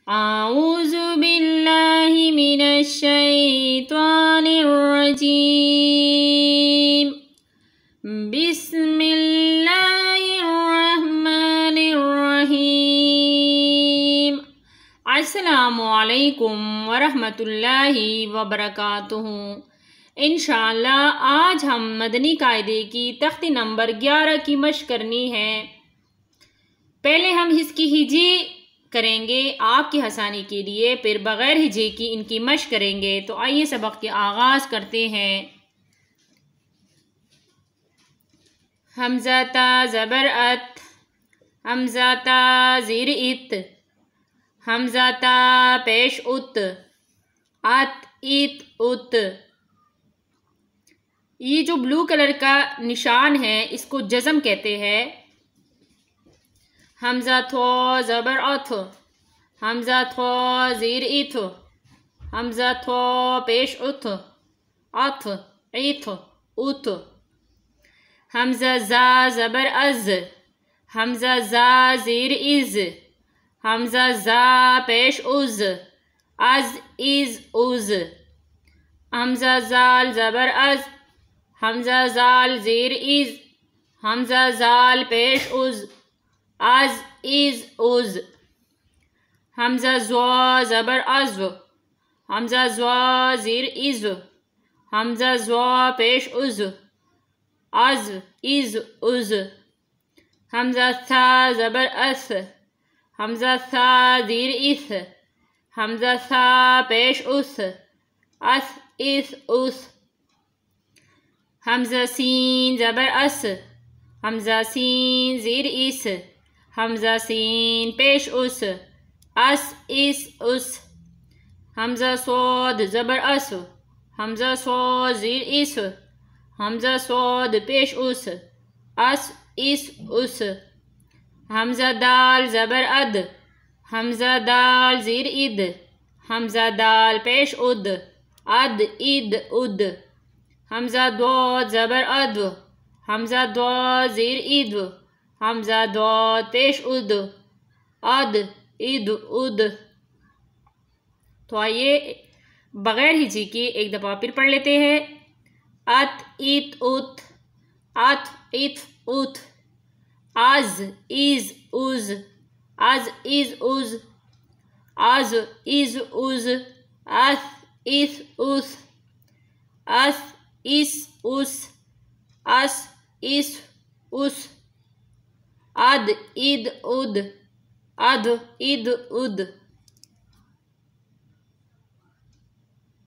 اعوذ باللہ من الشیطان الرجیم بسم اللہ الرحمن الرحیم۔ السلام علیکم ورحمۃ اللہ وبرکاتہ۔ انشاءاللہ آج ہم مدنی قاعدے کی تختی نمبر 11 کی مشق کرنی ہے۔ پہلے ہم اس کی ہجے کریں گے آپ کی آسانی کے لیے، پھر بغیر ہجے کی ان کی مشق کریں گے۔ تو آئیے سبق کے آغاز کرتے ہیں۔ حمزہ تا زبر ات، حمزہ تا زیر ات، حمزہ تا پیش ات، ات ات ات۔ یہ جو بلو کلر کا نشان ہے اس کو جزم کہتے ہیں۔ حمزہ تھو زبر اتھ، حمزہ تھو زیر اتھ، حمزہ تھو پیش اتھ، اتھ ایتھ ات۔ حمزہ زا زبر از، حمزہ زا زیر از، حمزہ زا پیش از، از از۔ حمزہ زال زبر از، حمزہ زال زیر از، حمزہ زال پیش از، از از۔ حمزہ زوا زبر از، حمزہ زوا زیر از، حمزہ زوا پیش از، از از۔ حمزہ ثا زبر اس، حمزہ ثا زیر اس، حمزہ ثا پیش اس، اس اس۔ حمزہ سین زبر اس، حمزہ سین زیر اس، حمزہ سین پیش اس، اس اس۔ حمزہ صاد زبر اس، حمزہ صاد زیر اس، حمزہ صاد پیش اس، اس اس۔ حمزہ دال زبر اد، حمزہ دال زیر اد، حمزہ دال پیش اد، اد اد۔ حمزہ ضاد زبر اد، حمزہ ضاد زیر اد، حمزہ ضاد پیش اد، اد اد۔ تو آئیے بغیر ہجے کی ایک دفعہ پھر پڑھ لیتے ہیں۔ ات ات ات، ات ات ات، از از از، از از از، از از از، اس اس اس، اس اس اس، اس اس اس۔ اد اد اد، اد اد اد۔